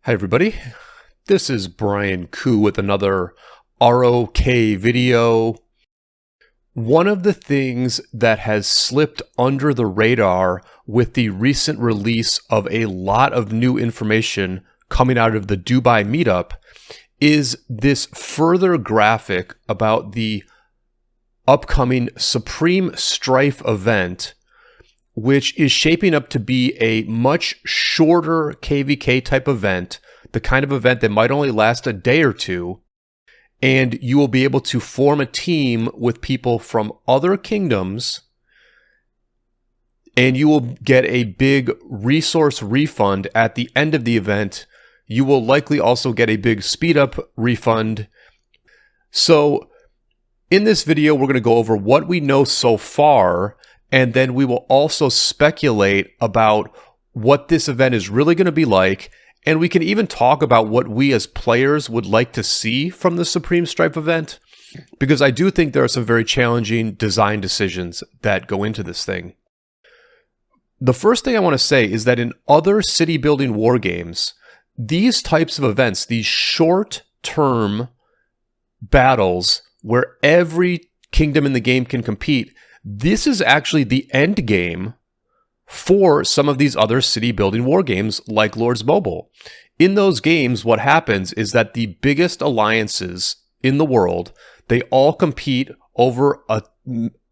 Hi everybody, this is Brian Kuh with another ROK video. One of the things that has slipped under the radar with the recent release of a lot of new information coming out of the Dubai meetup is this further graphic about the upcoming Supreme Strife event, which is shaping up to be a much shorter KvK type event, the kind of event that might only last a day or two, and you will be able to form a team with people from other kingdoms, and you will get a big resource refund at the end of the event. You will likely also get a big speed up refund. So in this video, we're going to go over what we know so far, and then we will also speculate about what this event is really going to be like. And we can even talk about what we as players would like to see from the Supreme Strife event, because I do think there are some very challenging design decisions that go into this thing. The first thing I want to say is that in other city building war games, these types of events, these short-term battles where every kingdom in the game can compete, this is actually the end game for some of these other city building war games like Lords Mobile. In those games, what happens is that the biggest alliances in the world, they all compete over a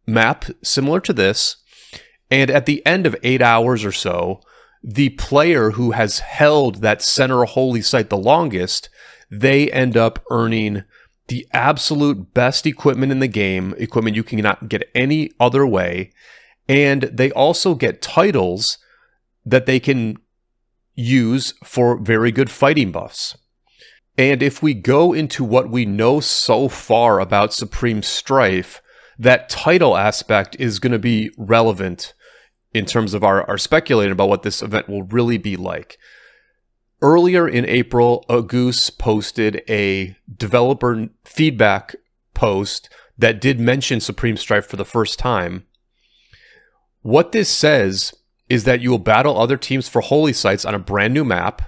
map similar to this, and at the end of 8 hours or so, the player who has held that center holy site the longest, they end up earning the absolute best equipment in the game, equipment you cannot get any other way. And they also get titles that they can use for very good fighting buffs. And if we go into what we know so far about Supreme Strife, that title aspect is going to be relevant in terms of our speculating about what this event will really be like. Earlier in April, Agus posted a developer feedback post that did mention Supreme Strife for the first time. What this says is that you will battle other teams for holy sites on a brand new map.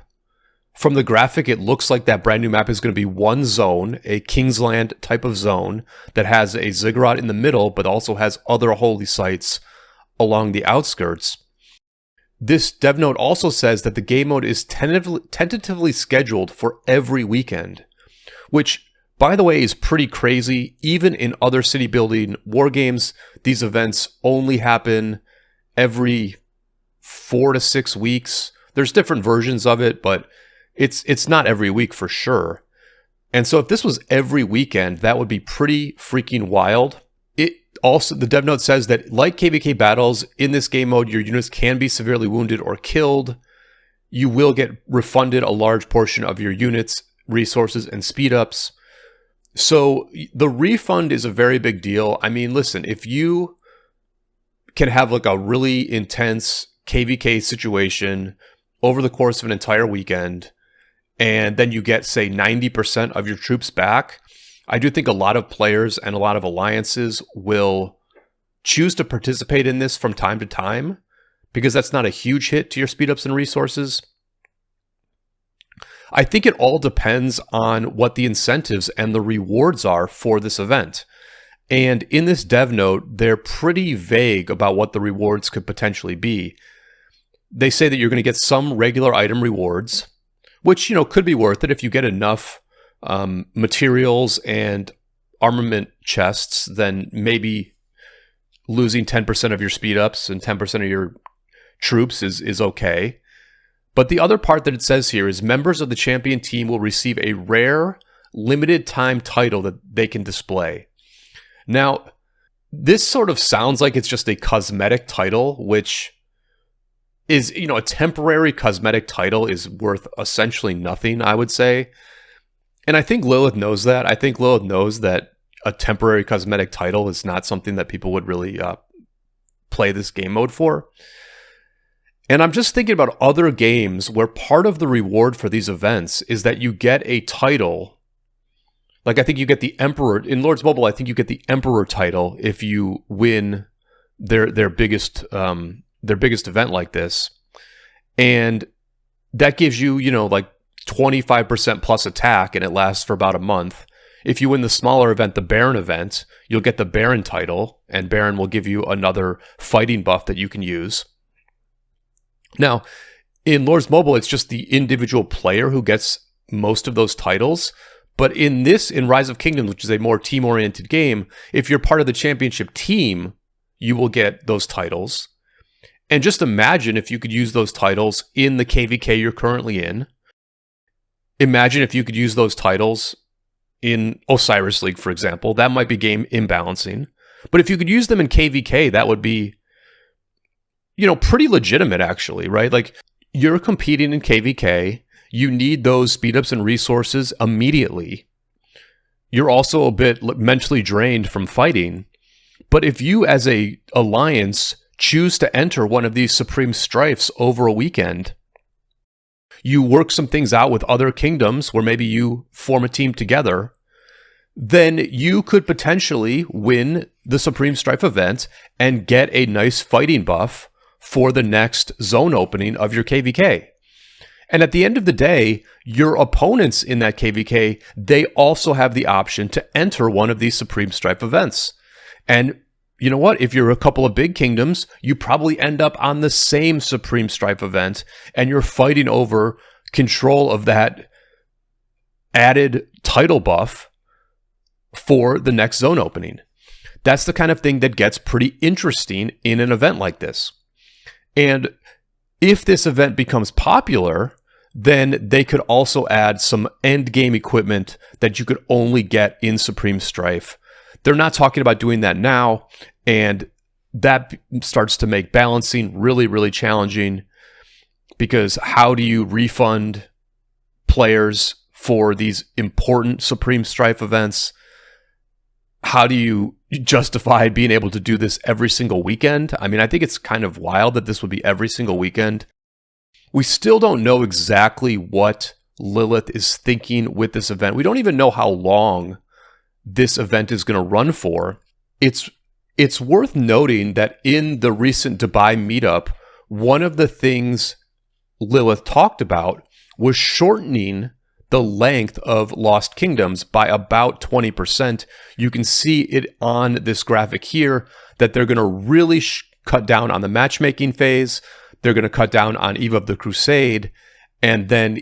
From the graphic, it looks like that brand new map is going to be one zone, a Kingsland type of zone that has a ziggurat in the middle, but also has other holy sites along the outskirts. This dev note also says that the game mode is tentatively scheduled for every weekend, which, by the way, is pretty crazy. Even in other city building war games, these events only happen every 4 to 6 weeks. There's different versions of it, but it's not every week for sure. And so if this was every weekend, that would be pretty freaking wild. Also, the dev note says that, like KvK battles, in this game mode, your units can be severely wounded or killed. You will get refunded a large portion of your units, resources, and speed ups. So the refund is a very big deal. I mean, listen, if you can have like a really intense KvK situation over the course of an entire weekend, and then you get, say, 90% of your troops back, I do think a lot of players and a lot of alliances will choose to participate in this from time to time, because that's not a huge hit to your speed ups and resources. I think it all depends on what the incentives and the rewards are for this event. And in this dev note, they're pretty vague about what the rewards could potentially be. They say that you're going to get some regular item rewards, which, could be worth it if you get enough materials and armament chests. Then maybe losing 10% of your speed ups and 10% of your troops is okay. But the other part that it says here is members of the champion team will receive a rare, limited time title that they can display. Now, this sort of sounds like it's just a cosmetic title, which is, a temporary cosmetic title is worth essentially nothing, I would say. And I think Lilith knows that. I think Lilith knows that a temporary cosmetic title is not something that people would really play this game mode for. And I'm just thinking about other games where part of the reward for these events is that you get a title. Like, I think you get the Emperor in Lords Mobile. I think you get the Emperor title if you win their biggest event like this, and that gives you, like 25% plus attack, and it lasts for about a month. If you win the smaller event, the Baron event, you'll get the Baron title, and Baron will give you another fighting buff that you can use. Now, in Lords Mobile, it's just the individual player who gets most of those titles. But in Rise of Kingdoms, which is a more team-oriented game, if you're part of the championship team, you will get those titles. And just imagine if you could use those titles in the KvK you're currently in. Imagine if you could use those titles in Osiris League, for example. That might be game imbalancing. But if you could use them in KvK, that would be, pretty legitimate, actually, right? Like, you're competing in KvK. You need those speed-ups and resources immediately. You're also a bit mentally drained from fighting. But if you, as a alliance, choose to enter one of these Supreme Strifes over a weekend, you work some things out with other kingdoms where maybe you form a team together, then you could potentially win the Supreme Strife event and get a nice fighting buff for the next zone opening of your KvK. And at the end of the day, your opponents in that KvK, they also have the option to enter one of these Supreme Strife events. And you know what? If you're a couple of big kingdoms, you probably end up on the same Supreme Strife event, and you're fighting over control of that added title buff for the next zone opening. That's the kind of thing that gets pretty interesting in an event like this. And if this event becomes popular, then they could also add some end game equipment that you could only get in Supreme Strife. They're not talking about doing that now, and that starts to make balancing really, really challenging, because how do you refund players for these important Supreme Strife events? How do you justify being able to do this every single weekend? I mean, I think it's kind of wild that this would be every single weekend. We still don't know exactly what Lilith is thinking with this event. We don't even know how long this event is going to run for. It's worth noting that in the recent Dubai meetup, one of the things Lilith talked about was shortening the length of Lost Kingdoms by about 20%. You can see it on this graphic here that they're going to really cut down on the matchmaking phase. They're going to cut down on Eve of the Crusade, and then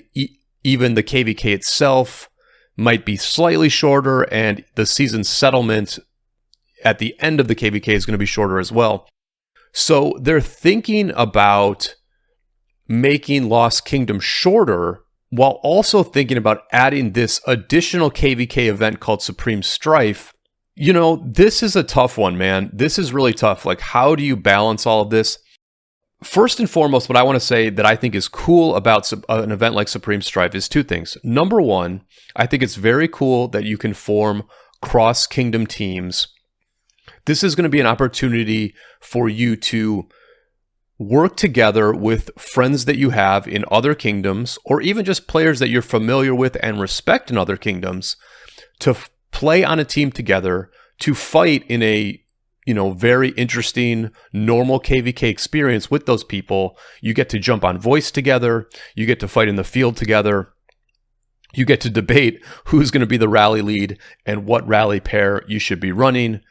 even the KvK itself might be slightly shorter, and the season settlement at the end of the KvK is going to be shorter as well. So they're thinking about making Lost Kingdom shorter, while also thinking about adding this additional KvK event called Supreme Strife. This is a tough one, man. This is really tough. Like, how do you balance all of this? First and foremost, what I want to say that I think is cool about an event like Supreme Strife is two things. Number one, I think it's very cool that you can form cross-kingdom teams. This is going to be an opportunity for you to work together with friends that you have in other kingdoms, or even just players that you're familiar with and respect in other kingdoms, to play on a team together, to fight in a very interesting, normal KvK experience with those people. You get to jump on voice together. You get to fight in the field together. You get to debate who's going to be the rally lead and what rally pair you should be running.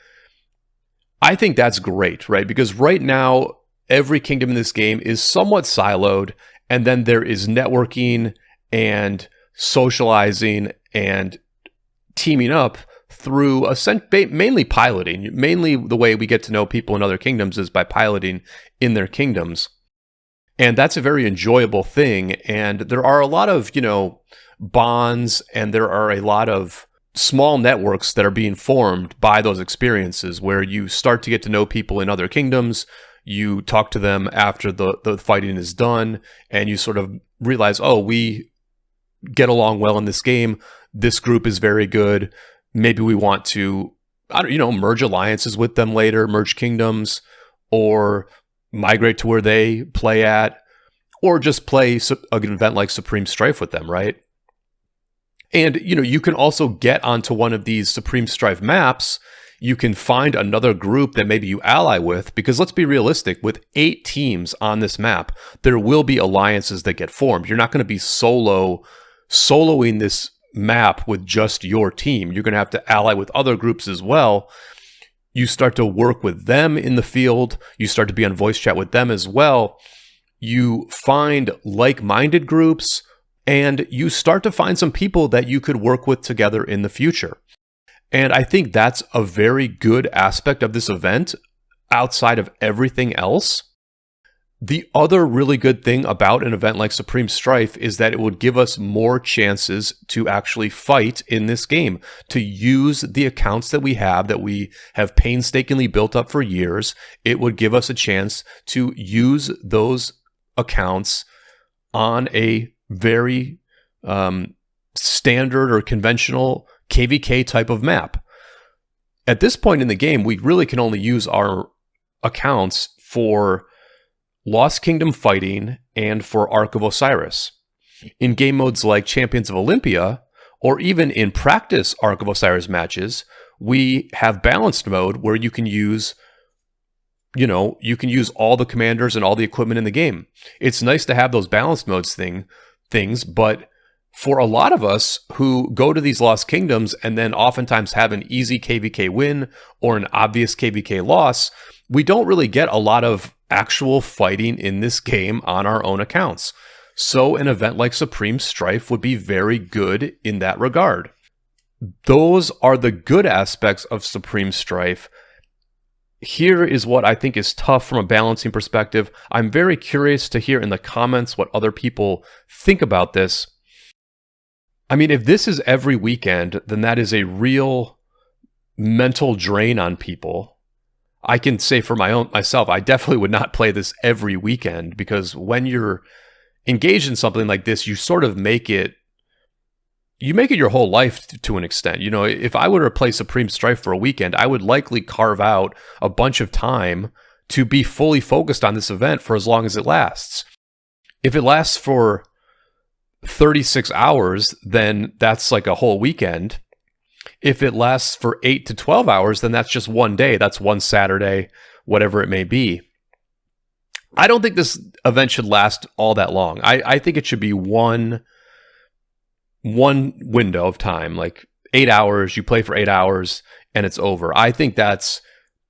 I think that's great, right? Because right now, every kingdom in this game is somewhat siloed, and then there is networking and socializing and teaming up through mainly piloting. Mainly the way we get to know people in other kingdoms is by piloting in their kingdoms. And that's a very enjoyable thing. And there are a lot of, bonds, and there are a lot of small networks that are being formed by those experiences, where you start to get to know people in other kingdoms. You talk to them after the fighting is done, and you sort of realize, oh, we get along well in this game. This group is very good. Maybe we want to, merge alliances with them later, merge kingdoms, or migrate to where they play at, or just play an event like Supreme Strife with them, right? And, you can also get onto one of these Supreme Strife maps. You can find another group that maybe you ally with, because let's be realistic, with 8 teams on this map, there will be alliances that get formed. You're not going to be solo soloing this map with just your team. You're going to have to ally with other groups as well. You start to work with them in the field. You start to be on voice chat with them as well. You find like-minded groups, and you start to find some people that you could work with together in the future. And I think that's a very good aspect of this event outside of everything else. The other really good thing about an event like Supreme Strife is that it would give us more chances to actually fight in this game, to use the accounts that we have painstakingly built up for years. It would give us a chance to use those accounts on a very standard or conventional KvK type of map. At this point in the game, we really can only use our accounts for Lost Kingdom fighting and for Ark of Osiris. In game modes like Champions of Olympia, or even in practice Ark of Osiris matches, we have balanced mode where you can use all the commanders and all the equipment in the game. It's nice to have those balanced modes things, but for a lot of us who go to these Lost Kingdoms and then oftentimes have an easy KvK win or an obvious KvK loss, we don't really get a lot of actual fighting in this game on our own accounts. So an event like Supreme Strife would be very good in that regard. Those are the good aspects of Supreme Strife. Here is what I think is tough from a balancing perspective. I'm very curious to hear in the comments what other people think about this. I mean, if this is every weekend, then that is a real mental drain on people. I can say for myself, I definitely would not play this every weekend, because when you're engaged in something like this, you sort of make it your whole life to an extent. You know, if I were to play Supreme Strife for a weekend, I would likely carve out a bunch of time to be fully focused on this event for as long as it lasts. If it lasts for 36 hours, then that's like a whole weekend. If it lasts for 8 to 12 hours, then that's just one day. That's one Saturday, whatever it may be. I don't think this event should last all that long. I think it should be one window of time, like 8 hours. You play for 8 hours and it's over. I think that's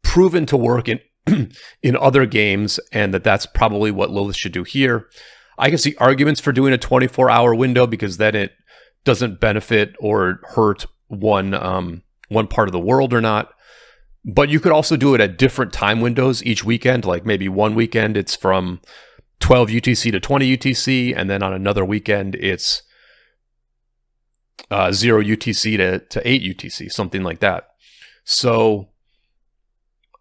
proven to work in in other games, and that's probably what Lilith should do here. I can see arguments for doing a 24-hour window, because then it doesn't benefit or hurt one part of the world or not. But you could also do it at different time windows each weekend. Like maybe one weekend it's from 12 UTC to 20 UTC, and then on another weekend it's 0 UTC to 8 UTC, something like that. So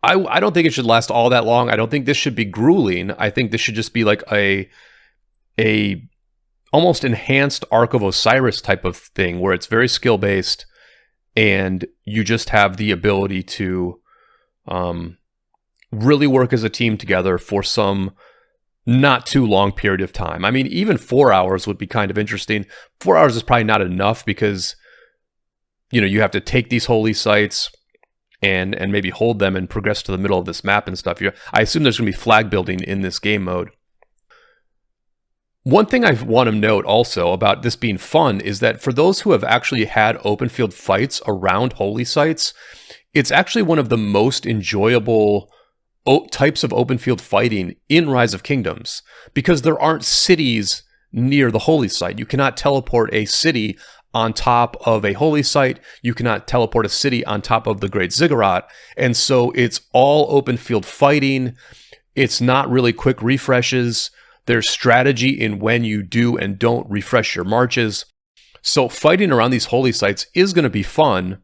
I don't think it should last all that long. I don't think this should be grueling. I think this should just be like a almost enhanced Ark of Osiris type of thing, where it's very skill based, and you just have the ability to really work as a team together for some not too long period of time. I mean, even 4 hours would be kind of interesting. 4 hours is probably not enough, because you have to take these holy sites and maybe hold them and progress to the middle of this map and stuff. I assume there's going to be flag building in this game mode. One thing I want to note also about this being fun is that for those who have actually had open field fights around holy sites, it's actually one of the most enjoyable types of open field fighting in Rise of Kingdoms, because there aren't cities near the holy site. You cannot teleport a city on top of a holy site. You cannot teleport a city on top of the Great Ziggurat. And so it's all open field fighting. It's not really quick refreshes. There's strategy in when you do and don't refresh your marches. So fighting around these holy sites is going to be fun,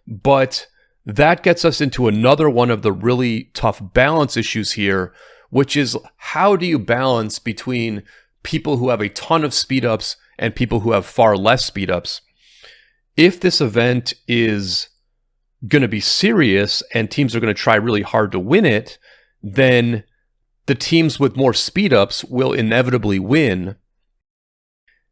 but that gets us into another one of the really tough balance issues here, which is how do you balance between people who have a ton of speed ups and people who have far less speed ups? If this event is going to be serious and teams are going to try really hard to win it, then the teams with more speed ups will inevitably win.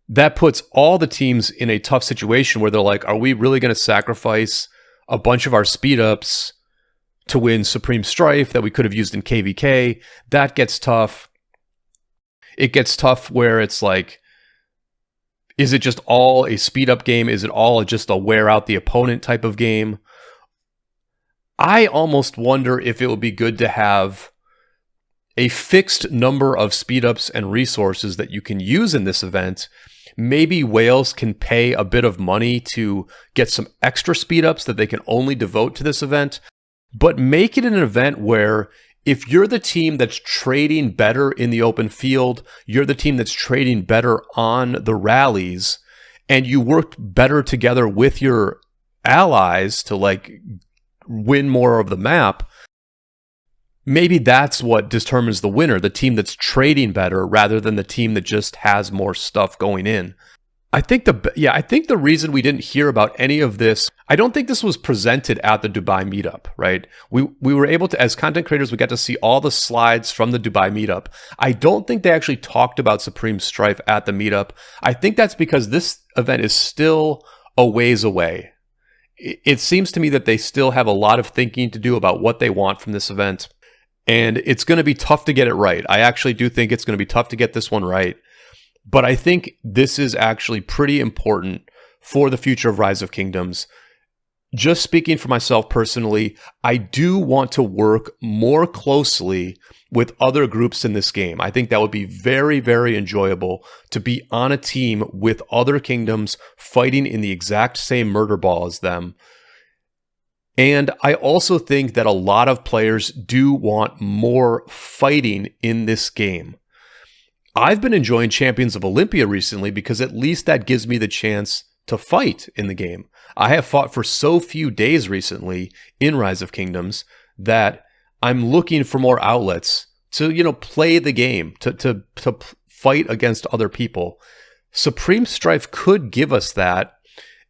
That puts all the teams in a tough situation where they're like, are we really going to sacrifice a bunch of our speed ups to win Supreme Strife that we could have used in KvK? That gets tough. It gets tough where it's like, Is it just all a speed up game? Is it all just a wear out the opponent type of game? I almost wonder if it would be good to have a fixed number of speed ups and resources that you can use in this event. Maybe whales can pay a bit of money to get some extra speed ups that they can only devote to this event, but make it an event where if you're the team that's trading better in the open field, you're the team that's trading better on the rallies, and you worked better together with your allies to like win more of the map, maybe that's what determines the winner, the team that's trading better rather than the team that just has more stuff going in. I think the reason we didn't hear about any of this, I don't think this was presented at the Dubai meetup, right? We were able to, as content creators, we got to see all the slides from the Dubai meetup. I don't think they actually talked about Supreme Strife at the meetup. I think that's because this event is still a ways away. It seems to me that they still have a lot of thinking to do about what they want from this event, and it's going to be tough to get it right. I actually do think it's going to be tough to get this one right. But I think this is actually pretty important for the future of Rise of Kingdoms. Just speaking for myself personally, I do want to work more closely with other groups in this game. I think that would be very, very enjoyable to be on a team with other kingdoms fighting in the exact same murder ball as them. And I also think that a lot of players do want more fighting in this game. I've been enjoying Champions of Olympia recently because at least that gives me the chance to fight in the game. I have fought for so few days recently in Rise of Kingdoms that I'm looking for more outlets to, play the game, to fight against other people. Supreme Strife could give us that.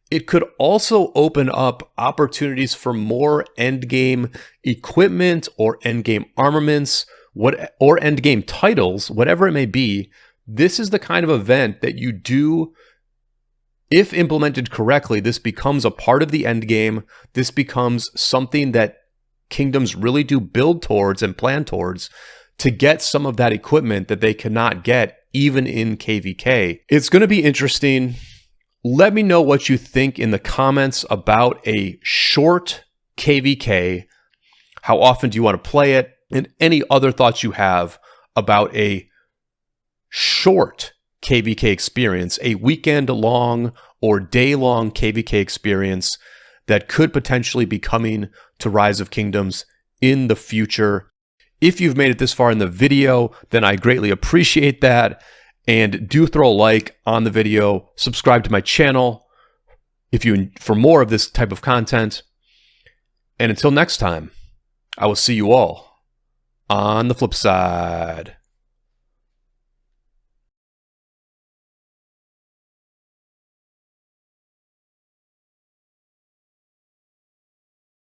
It could also open up opportunities for more endgame equipment or endgame armaments, or endgame titles, whatever it may be. This is the kind of event that you do, if implemented correctly, this becomes a part of the endgame. This becomes something that kingdoms really do build towards and plan towards to get some of that equipment that they cannot get even in KvK. It's going to be interesting. Let me know what you think in the comments about a short KvK. How often do you want to play it? And any other thoughts you have about a short KvK experience, a weekend-long or day-long KvK experience that could potentially be coming to Rise of Kingdoms in the future. If you've made it this far in the video, then I greatly appreciate that. And do throw a like on the video, subscribe to my channel for more of this type of content. And until next time, I will see you all on the flip side.